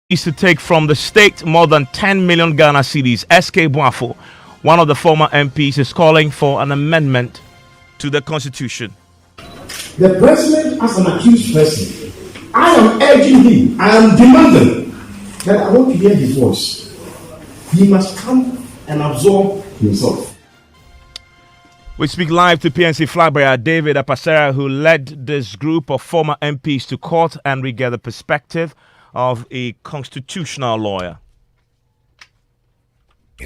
Is to take from the state more than 10 million Ghana cedis. SK Boafo, one of the former MPs, is calling for an amendment to the constitution. The president, as an accused person, I am urging him, I am demanding that I want to hear his voice. He must come and absorb himself. We speak live to PNC flag bearer David Apasera, who led this group of former MPs to court, and we get the perspective of a constitutional lawyer.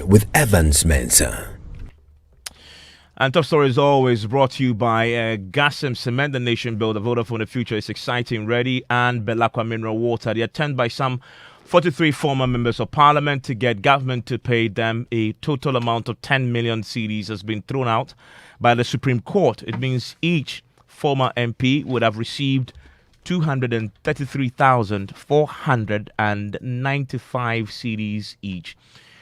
With Evans Mensah. And Top Story is always brought to you by Gasem Cement, the Nation Builder. Vodafone the future is exciting, ready, and Belacqua Mineral Water. They are attended by some 43 former members of parliament to get government to pay them. A total amount of 10 million cedis has been thrown out by the Supreme Court. It means each former MP would have received 233,495 cedis each.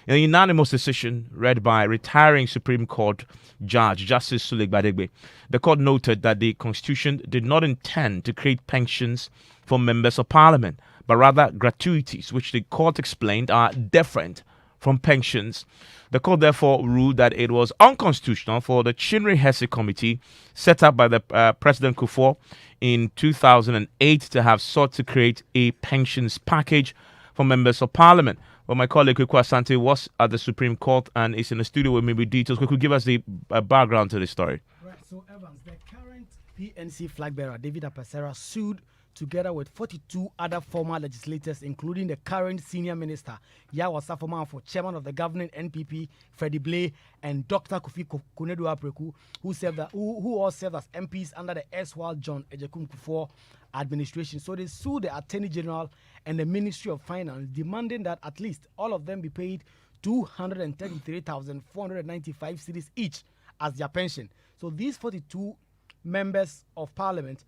In a unanimous decision read by retiring Supreme Court Judge Justice Sulik Badegbe, the court noted that the Constitution did not intend to create pensions for members of parliament, but rather gratuities, which the court explained are different from pensions. The court therefore ruled that it was unconstitutional for the Chinri Hesse Committee, set up by the President Kufuor in 2008, to have sought to create a pensions package for members of parliament. Well, my colleague Kweku Asante was at the Supreme Court and is in the studio with me with details. Kweku, give us the background to the story. Right, so Evans, the current PNC flag bearer David Apasera sued together with 42 other former legislators, including the current senior minister Yawa Safoman, chairman of the governing NPP Freddie Blay, and Dr. Kofi Konedu Apreku, who all served as MPs under the erstwhile John Ejekum Kufuor administration. So they sued the Attorney General and the Ministry of Finance, demanding that at least all of them be paid 233,495 cedis each as their pension. So these 42 members of parliament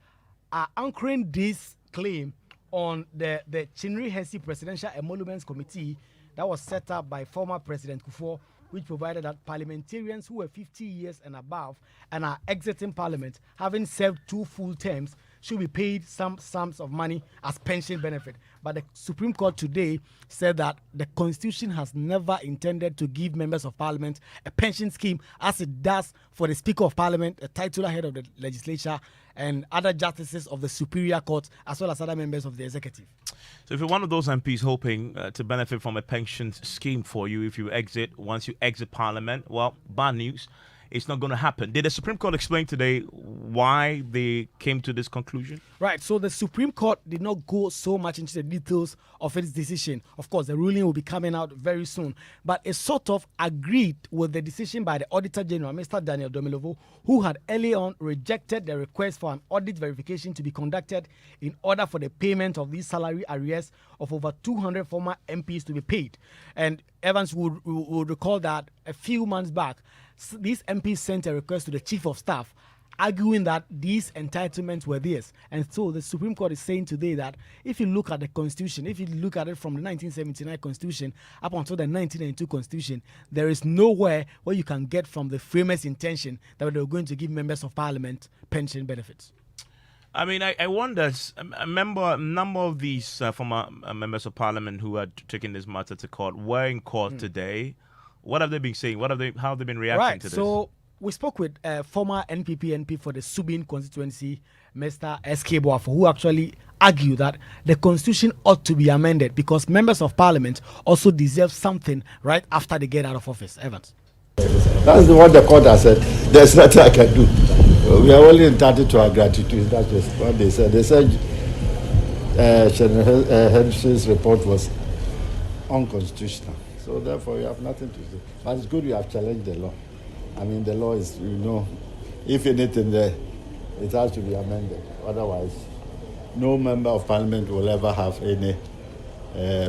are anchoring this claim on the Chinri Hesse Presidential Emoluments Committee that was set up by former President Kufuor, which provided that parliamentarians who were 50 years and above and are exiting parliament, having served 2 full terms, should be paid some sums of money as pension benefit. But the Supreme Court today said that the Constitution has never intended to give members of Parliament a pension scheme as it does for the Speaker of Parliament, a titular head of the legislature, and other justices of the Superior Court, as well as other members of the executive. So if you're one of those MPs hoping to benefit from a pension scheme for you, once you exit Parliament, well, bad news. It's not going to happen. Did the Supreme Court explain today why they came to this conclusion? Right. So the Supreme Court did not go so much into the details of its decision. Of course, the ruling will be coming out very soon. But it sort of agreed with the decision by the Auditor General, Mr. Daniel Domilovo, who had early on rejected the request for an audit verification to be conducted in order for the payment of these salary arrears of over 200 former MPs to be paid. And Evans would recall that a few months back, these MPs sent a request to the Chief of Staff arguing that these entitlements were theirs. And so the Supreme Court is saying today that if you look at the Constitution, if you look at it from the 1979 Constitution up until the 1992 Constitution, there is nowhere where you can get from the framers' intention that they were going to give members of Parliament pension benefits. I mean, I wonder, a number of these former members of Parliament who are taking this matter to court were in court today. What have they been saying? How have they been reacting to this? So we spoke with former NPP MP for the Subin constituency, Mr. SK Boafo, who actually argued that the Constitution ought to be amended because members of Parliament also deserve something right after they get out of office. Evans. That's what the court has said. There's nothing I can do. We are only entitled to our gratitude. That's just what they said. They said Henry's report was unconstitutional. So therefore, you have nothing to do. But it's good you have challenged the law. I mean, the law is, if anything there, it has to be amended. Otherwise, no member of Parliament will ever have any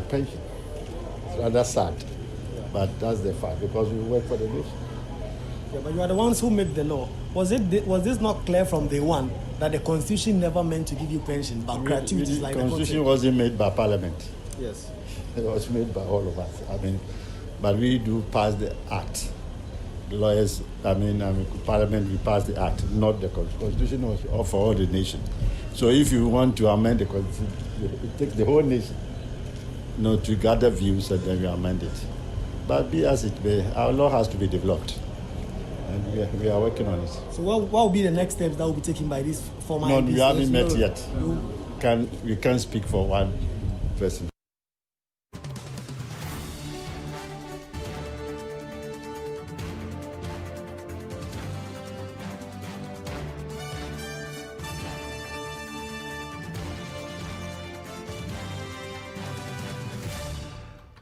pension. It's rather sad. But that's the fact, because we work for the nation. Yeah, but you are the ones who made the law. Was this not clear from day one that the Constitution never meant to give you pension, but gratuities like the Constitution wasn't made by Parliament. Yes. It was made by all of us. I mean, but we do pass the act. The lawyers, Parliament, we pass the act, not the Constitution. Was for all the nation. So if you want to amend the Constitution, it takes the whole nation to gather views and then we amend it. But be as it may, our law has to be developed. And we are working on it. So what will be the next steps that will be taken by this former No, MPs? we haven't met yet. We can't speak for one person.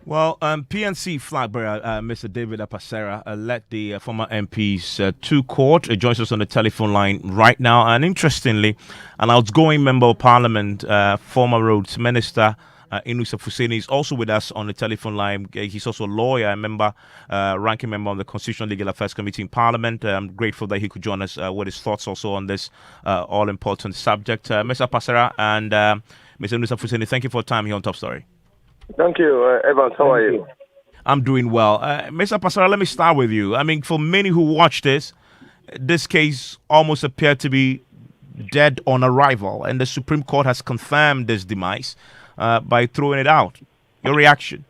Well, PNC flag bearer, Mr. David Apasera, led the former MPs to court. He joins us on the telephone line right now. And interestingly, an outgoing member of parliament, former roads minister, Inusa Fuseni, is also with us on the telephone line. He's also a lawyer, a member, ranking member of the Constitutional Legal Affairs Committee in Parliament. I'm grateful that he could join us with his thoughts also on this all-important subject. Mr. Apasera and Mr. Inusa Fuseni, thank you for your time here on Top Story. Thank you, Evans. How are you? I'm doing well. Mr. Pasara, let me start with you. I mean, for many who watch this case almost appeared to be dead on arrival, and the Supreme Court has confirmed this demise by throwing it out. Your reaction?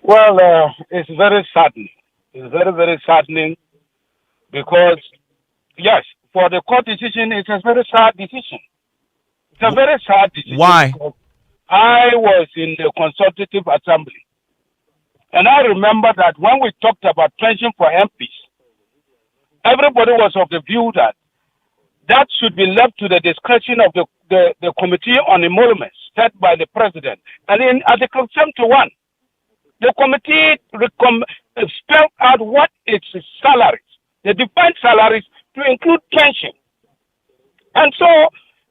Well, it's very saddening. It's very, very saddening because, yes, for the court decision, it's a very sad decision. It's a very sad decision. Why? I was in the Consultative Assembly, and I remember that when we talked about pension for MPs, everybody was of the view that that should be left to the discretion of the Committee on Emoluments set by the President. And in Article 71, the committee spelled out what its salaries, the defined salaries to include pension. And so,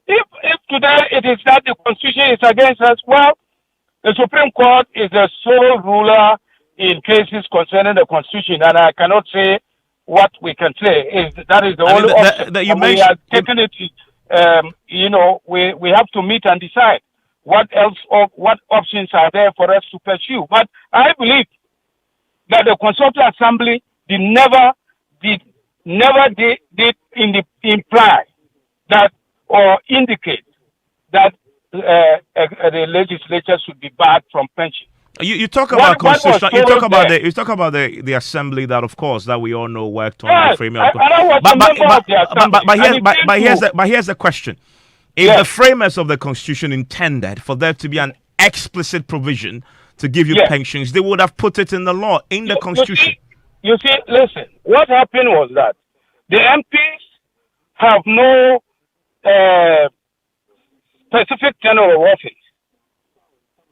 if today it is that the Constitution is against us, well, the Supreme Court is the sole ruler in cases concerning the Constitution, and I cannot say what we can say. That is the only option. We have taken it. We have to meet and decide what options are there for us to pursue. But I believe that the Consultative Assembly never did imply that or indicate that the legislature should be barred from pension. You talk about constitution. You talk about the assembly that, of course, that we all know worked on the framing. But here's the question: if the framers of the Constitution intended for there to be an explicit provision to give you pensions, they would have put it in the law, in the Constitution. You see, listen. What happened was that the MPs have no specific tenure of office.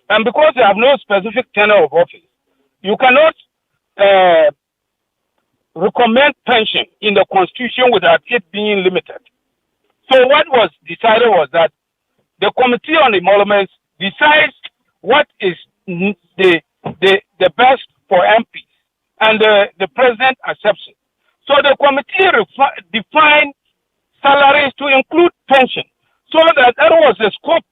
And because they have no specific tenure of office, you cannot recommend pension in the Constitution without it being limited. So what was decided was that the Committee on Emoluments decides what is the best for MPs, and the President accepts it. So the committee defined salaries to include pension, so that was the scope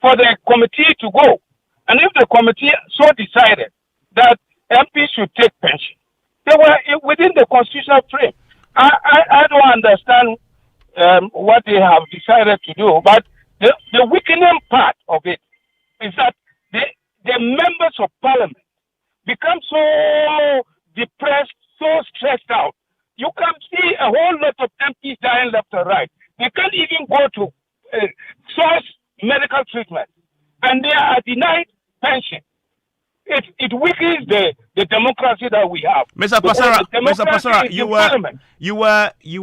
for the committee to go. And if the committee so decided that MPs should take pension, they were within the constitutional frame. I don't understand what they have decided to do, but the weakening part of it is that the members of parliament become so depressed, so stressed out. You can see a whole lot of MPs dying left and right. They can't even go to source medical treatment, and they are denied pension. It weakens the democracy that we have. Mr. Pasara, you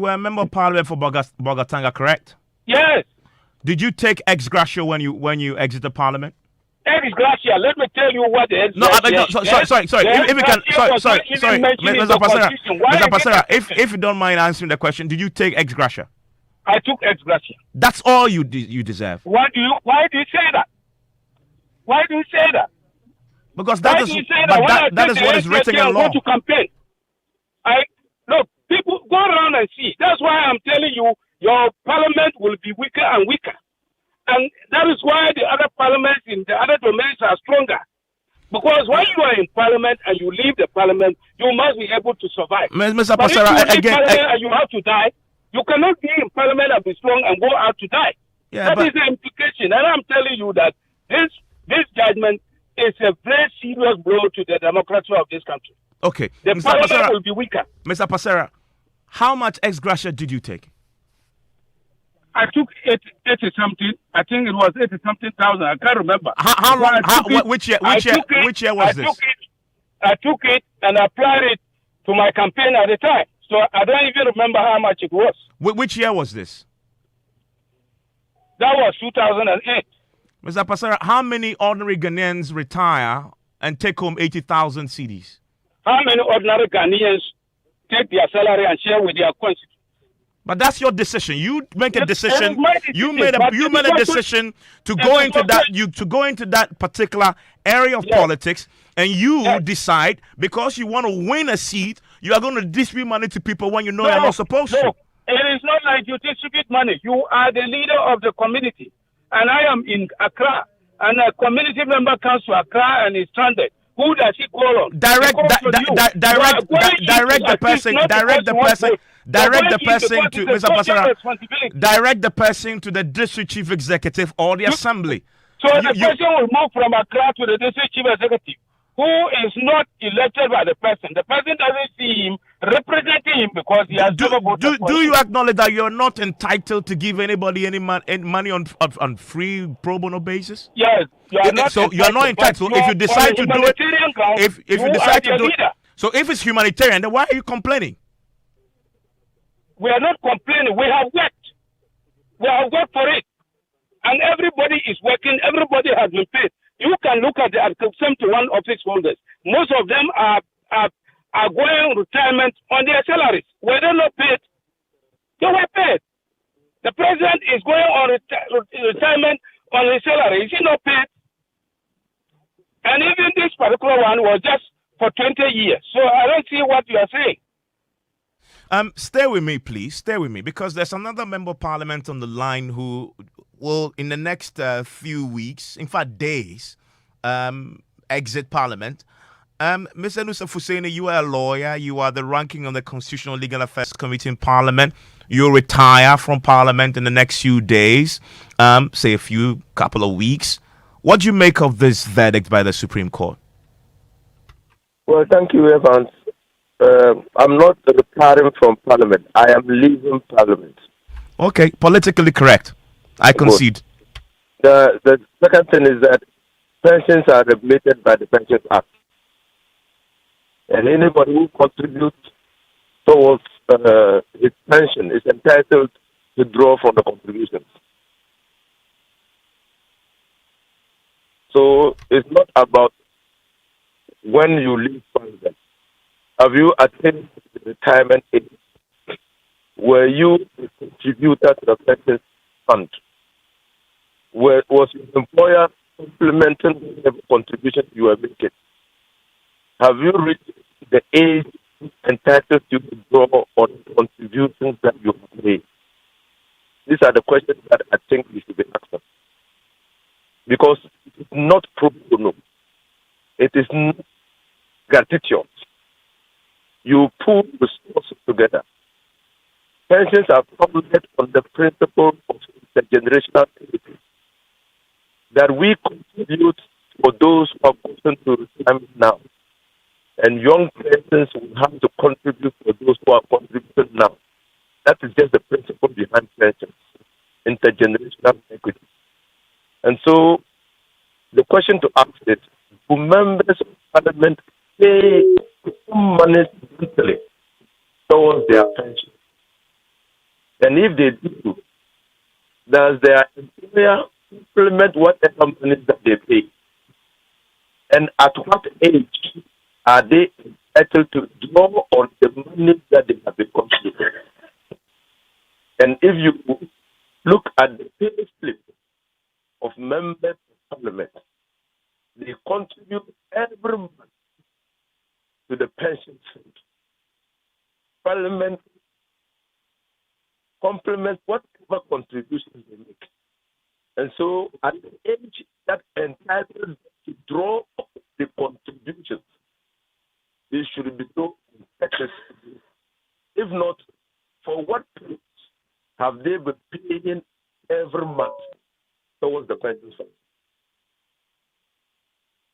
were a member of parliament for Bogatanga, correct? Yes. Did you take ex gratia when you exited parliament? Ex gratia. Let me tell you what the sorry. If you can, sorry, Mr. Pasara, if you don't mind answering the question, did you take ex gratia? I took ex gratia. That's all you deserve. Why do you say that? Why do you say that? Because that is what is written in law. To campaign. Look, people go around and see. That's why I'm telling you, your parliament will be weaker and weaker. And that is why the other parliaments in the other domains are stronger. Because when you are in parliament and you leave the parliament, you must be able to survive. Mr. But Pasara, if you leave parliament and you have to die, you cannot be in parliament and be strong and go out to die. That is the implication. And I'm telling you that this judgment is a very serious blow to the democracy of this country. Okay. The Mr. parliament Pasera, will be weaker. Mr. Pasera, how much ex gratia did you take? I took 80 something. I think it was 80 something thousand. I can't remember. How long? Which year? Which year was this? I took it and applied it to my campaign at the time. So I don't even remember how much it was. Which year was this? That was 2008. Mr. Pasera, how many ordinary Ghanaians retire and take home 80,000 CDs? How many ordinary Ghanaians take their salary and share with their constituents? But that's your decision. You make a decision. You made decision, a decision to go into that particular area of politics, and you decide because you want to win a seat, you are going to distribute money to people when you know you're not supposed to. It is not like you distribute money. You are the leader of the community, and I am in Accra, and a community member comes to Accra and is stranded. Who does he call on? Direct the person to Mr. Pasera. Direct the person to the district chief executive or the assembly. So the person will move from Accra to the district chief executive, who is not elected by the person. The person doesn't see him representing him because he has never voted for him. Do you acknowledge that you're not entitled to give anybody any money on free pro bono basis? Yes, you are not. So you're not entitled. If you decide to do it, if you decide to do it, so if it's humanitarian, then why are you complaining? We are not complaining. We have worked. We have worked for it, and everybody is working. Everybody has been paid. You can look at the Article 71 office holders. Most of them are going retirement on their salaries. Were they not paid? They were paid. The president is going on retirement on his salary. Is he not paid? And even this particular one was just for 20 years. So I don't see what you are saying. Stay with me, please. Stay with me, because there's another member of parliament on the line who will, in the next few weeks, in fact days, exit parliament. Mr. Nusa Fuseni, you are a lawyer. You are the ranking on the Constitutional Legal Affairs Committee in Parliament. You'll retire from Parliament in the next few days, say a couple of weeks. What do you make of this verdict by the Supreme Court? Well, thank you, Evans. I'm not retiring from Parliament. I am leaving Parliament. Okay, politically correct. I concede. The second thing is that pensions are regulated by the Pensions Act. And anybody who contributes towards his pension is entitled to draw from the contributions. So it's not about when you leave Parliament. Have you attained the retirement age? Were you a contributor to the pension fund? Was your employer implementing whatever contribution you were making? Have you reached the age entitled you to draw on contributions that you have made? These are the questions that I think we should be asking. Because it's not pro bono. It is not gratuitous. You pull resources together. Pensions are founded on the principle of intergenerational equity, that we contribute for those who have gotten to retirement now, and young persons will have to contribute for those who are contributing now. That is just the principle behind pensions, intergenerational equity. And so, the question to ask is, do members of Parliament pay some money monthly towards their pension? And if they do, does their employer implement whatever money that they pay? And at what age are they entitled to draw on the money that they have been contributing? And if you look at the pay slip of members of Parliament, they contribute every month to the pension fund. Parliament complements whatever contributions they make. And so at the age that entitles to draw the contributions, they should be drawn excessively. If not, for what purpose have they been paying every month towards the pension fund?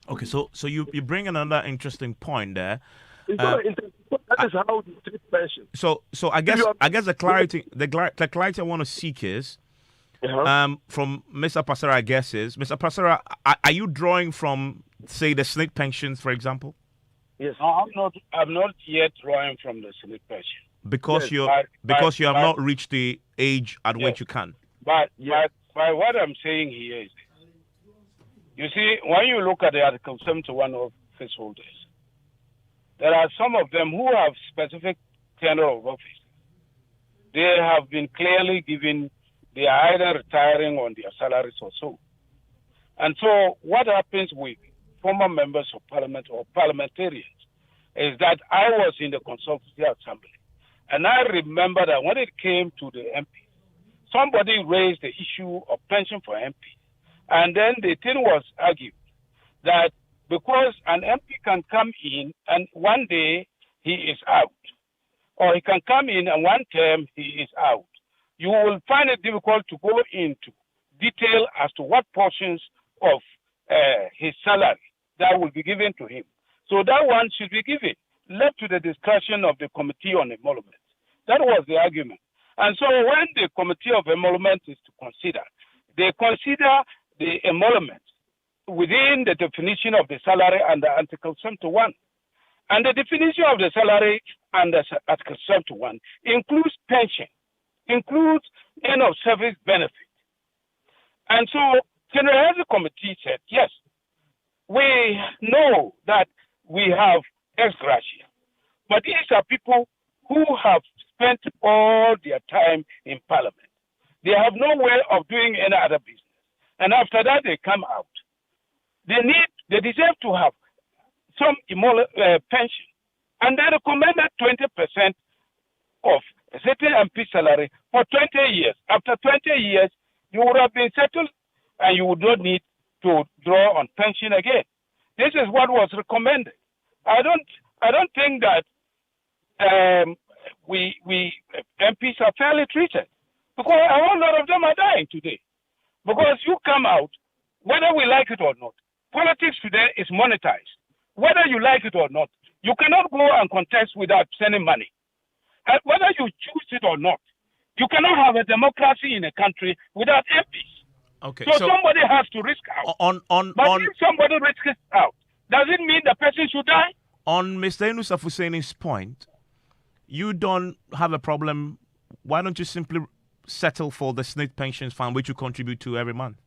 Okay, so you bring another interesting point there. It's not interesting. That is how you treat pension. So I guess the clarity I want to seek is from Mr. Passera. I guess is Mr. Passera. Are you drawing from, say, the SNIC pensions, for example? Yes. No, I'm not yet drawing from the slip pension. Because Yes, you have not reached the age at which you can. But what I'm saying here is, you see, when you look at the Article 71 of office holders, there are some of them who have specific tenure of office. They have been clearly given, they are either retiring on their salaries or so. And so what happens with former members of parliament or parliamentarians is that I was in the consultative assembly. And I remember that when it came to the MP, somebody raised the issue of pension for MP. And then the thing was argued that because an MP can come in and one day he is out, or he can come in and one term he is out, you will find it difficult to go into detail as to what portions of his salary that will be given to him. So that one should be given, left to the discussion of the Committee on Emolument. That was the argument. And so when the Committee of Emolument is to consider, they consider the emolument within the definition of the salary under Article 71. And the definition of the salary under Article 71 includes pension, includes end of service benefit. And so General Health Committee said, yes, we know that we have ex gratia, but these are people who have spent all their time in Parliament. They have no way of doing any other business. And after that, they come out. They deserve to have some pension. And they recommended 20% of a certain MP salary for 20 years. After 20 years, you would have been settled and you would not need to draw on pension again. This is what was recommended. I don't think that we MPs are fairly treated, because a whole lot of them are dying today. Because you come out, whether we like it or not, politics today is monetized. Whether you like it or not, you cannot go and contest without sending money. And whether you choose it or not, you cannot have a democracy in a country without MPs. Okay, so somebody has to risk out. But if somebody risks out, does it mean the person should die? On Mr. Yunus Husseini's point, you don't have a problem. Why don't you simply settle for the SNIC pensions fund, which you contribute to every month?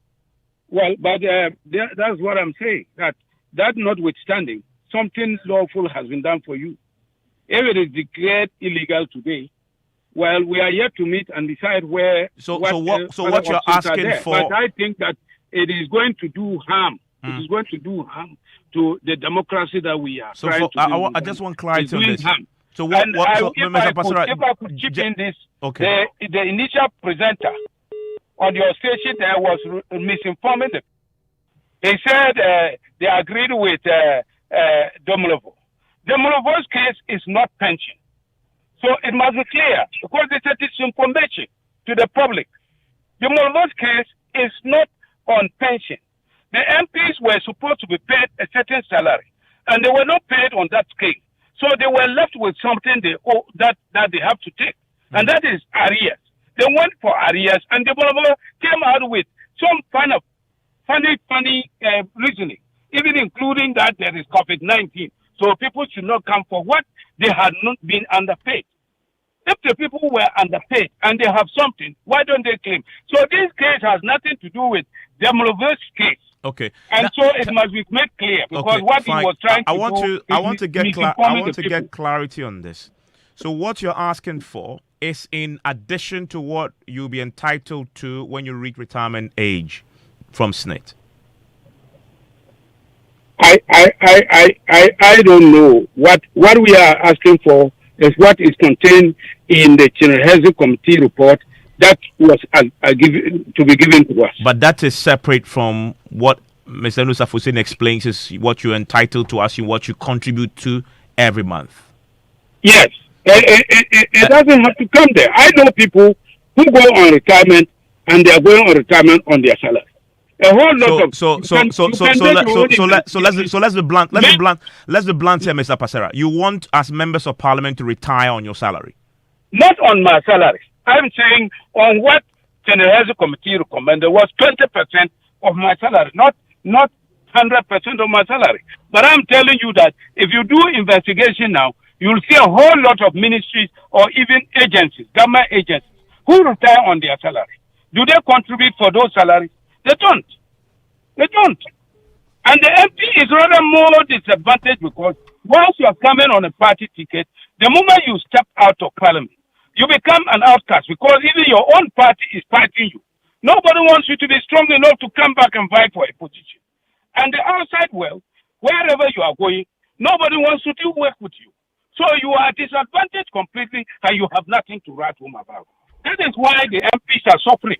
Well, but that's what I'm saying. That notwithstanding, something lawful has been done for you. If it is declared illegal today, well, we are yet to meet and decide where. So what you're asking for? But I think that it is going to do harm. It is going to do harm to the democracy that we are trying to. I just want clarity on this. Harm. So if I could chip in this, okay. The initial presenter on your station there was misinforming them. They said they agreed with Domolovo. Domolovo's case is not pension. So it must be clear, because it's a disinformation to the public. Domolovo's case is not on pension. The MPs were supposed to be paid a certain salary, and they were not paid on that scale. So they were left with something that they have to take, and that is arrears. They went for arrears, and the Domolovo came out with some kind of funny reasoning, even including that there is COVID-19. So people should not come for what they had not been underpaid. If the people were underpaid and they have something, why don't they claim? So this case has nothing to do with Domolovo's case. Okay. And so it must be made clear, because what he was trying to do. I want to get clarity on this. So what you're asking for is in addition to what you'll be entitled to when you reach retirement age from SNIT. I don't know. What we are asking for is what is contained in the General Health Committee report that was to be given to us. But that is separate from what Mr. Yunus Hussein explains is what you're entitled to, as in what you contribute to every month. Yes. It doesn't have to come there. I know people who go on retirement and they are going on retirement on their salary. A whole lot of let's be blunt. Let's be blunt here, Mr. Pasera. You want, as members of parliament, to retire on your salary? Not on my salary. I'm saying on what General Health Committee recommended was 20% of my salary, not 100% of my salary. But I'm telling you that if you do investigation now, you'll see a whole lot of ministries or even agencies, government agencies, who retire on their salary. Do they contribute for those salaries? They don't. They don't. And the MP is rather more disadvantaged because once you are coming on a party ticket, the moment you step out of parliament, you become an outcast because even your own party is fighting you. Nobody wants you to be strong enough to come back and fight for a position. And the outside world, wherever you are going, nobody wants to do work with you. So you are disadvantaged completely and you have nothing to write home about. That is why the MPs are suffering.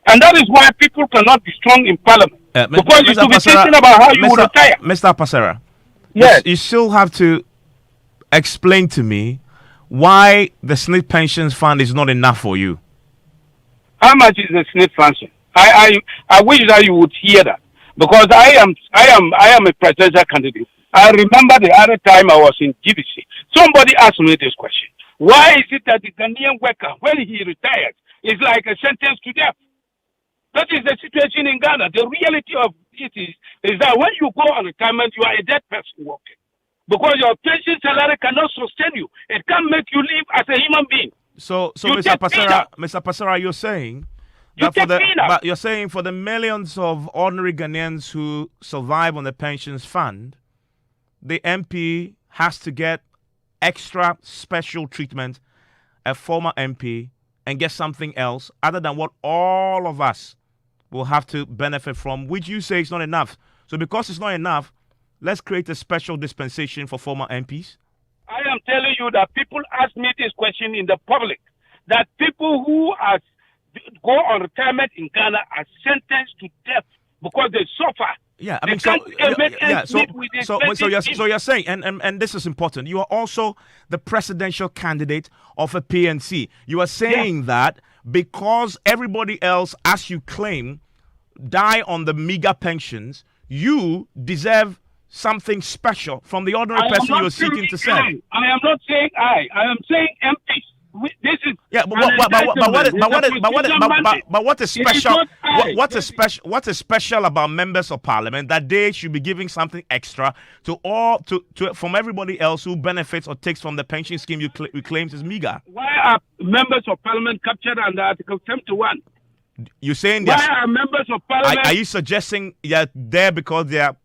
And that is why people cannot be strong in parliament. Because you should be thinking about how you will retire. Mr. Pasera, yes. You still have to explain to me why the SNP pensions fund is not enough for you. How much is the SNP pension? I wish that you would hear that. Because I am a presidential candidate. I remember the other time I was in GBC. Somebody asked me this question. Why is it that the Ghanaian worker, when he retires, is like a sentence to death? That is the situation in Ghana. The reality of it is that when you go on retirement, you are a dead person working. Because your pension salary cannot sustain you. It can't make you live as a human being. So Mr. Pasera, you're saying that you're saying for the millions of ordinary Ghanaians who survive on the pensions fund, the MP has to get extra special treatment, a former MP, and get something else other than what all of us will have to benefit from, which you say is not enough. So because it's not enough, let's create a special dispensation for former MPs. I am telling you that people ask me this question in the public, that people who go on retirement in Ghana are sentenced to death because they suffer. Yeah, I mean, so you're saying, and this is important, you are also the presidential candidate of a PNC. You are saying that because everybody else, as you claim, die on the meager pensions, you deserve something special from the ordinary person you're seeking to serve. I am not saying I am saying MPs. This is what is special? What is special about members of parliament that they should be giving something extra to from everybody else who benefits or takes from the pension scheme you claim is meager? Why are members of parliament captured under Article 71? You're saying why are members of parliament? Are you suggesting they're there because they're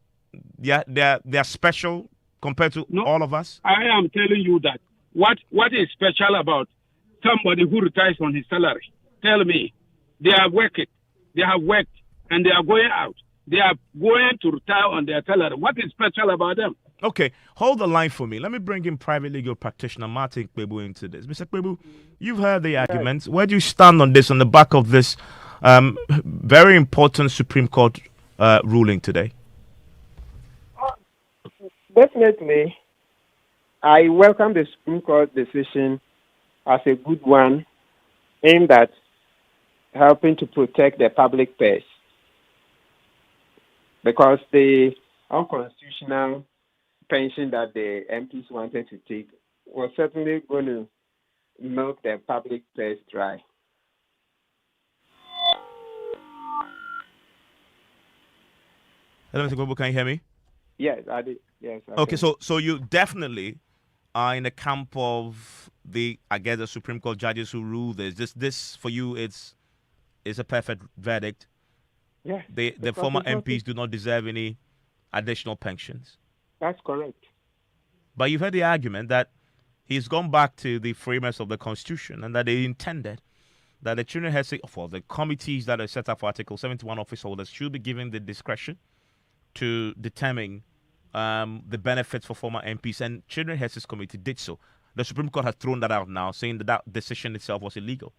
special compared to all of us? I am telling you that what is special about somebody who retires on his salary? Tell me. They have worked, and they are going out. They are going to retire on their salary. What is special about them? Okay, hold the line for me. Let me bring in private legal practitioner Martin Kpebu into this. Mr. Kpebu, you've heard the arguments. Where do you stand on this, on the back of this very important Supreme Court ruling today? Definitely, I welcome the Supreme Court decision as a good one aimed at helping to protect the public purse, because the unconstitutional pension that the MPs wanted to take was certainly going to milk the public purse dry. Hello, Mr. Gobo, can you hear me? Yes, I did. Yes. Okay, so you definitely are in the camp of the Supreme Court judges who rule this. This for you, it's a perfect verdict. Yeah. The former MPs do not deserve any additional pensions. That's correct. But you've heard the argument that he's gone back to the framers of the Constitution and that they intended that the children has the committees that are set up for Article 71 office holders should be given the discretion to determine the benefits for former MPs, and Children Health Committee did so. The Supreme Court has thrown that out now, saying that decision itself was illegal.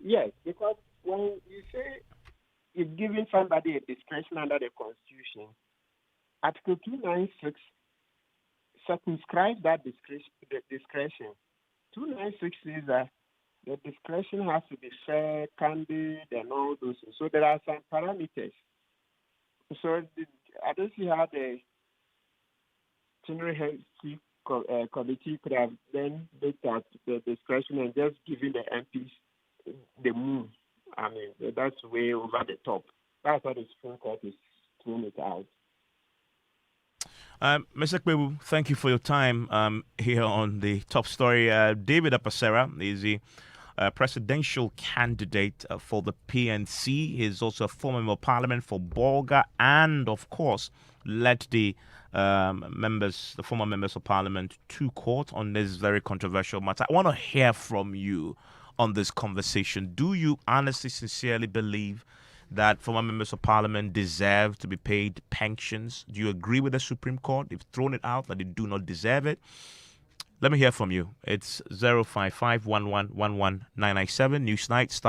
Yes, because when you say you're giving somebody a discretion under the Constitution, Article 296 circumscribes that discretion. 296 says that the discretion has to be fair, candid, and all those. So there are some parameters So I don't see how the General Health Committee could have then looked at the discretion and just given the MPs the move. I mean, that's way over the top. That's what the Supreme Court is throwing it out. Mr. Kwebu, thank you for your time here on the top story. David Apasera is the presidential candidate for the PNC. He is also a former member of parliament for Bolga, and of course led the former members of parliament to court on this very controversial matter. I want to hear from you on this conversation. Do you honestly, sincerely believe that former members of parliament deserve to be paid pensions? Do you agree with the Supreme Court? They've thrown it out that they do not deserve it. Let me hear from you. It's 055 Newsnight.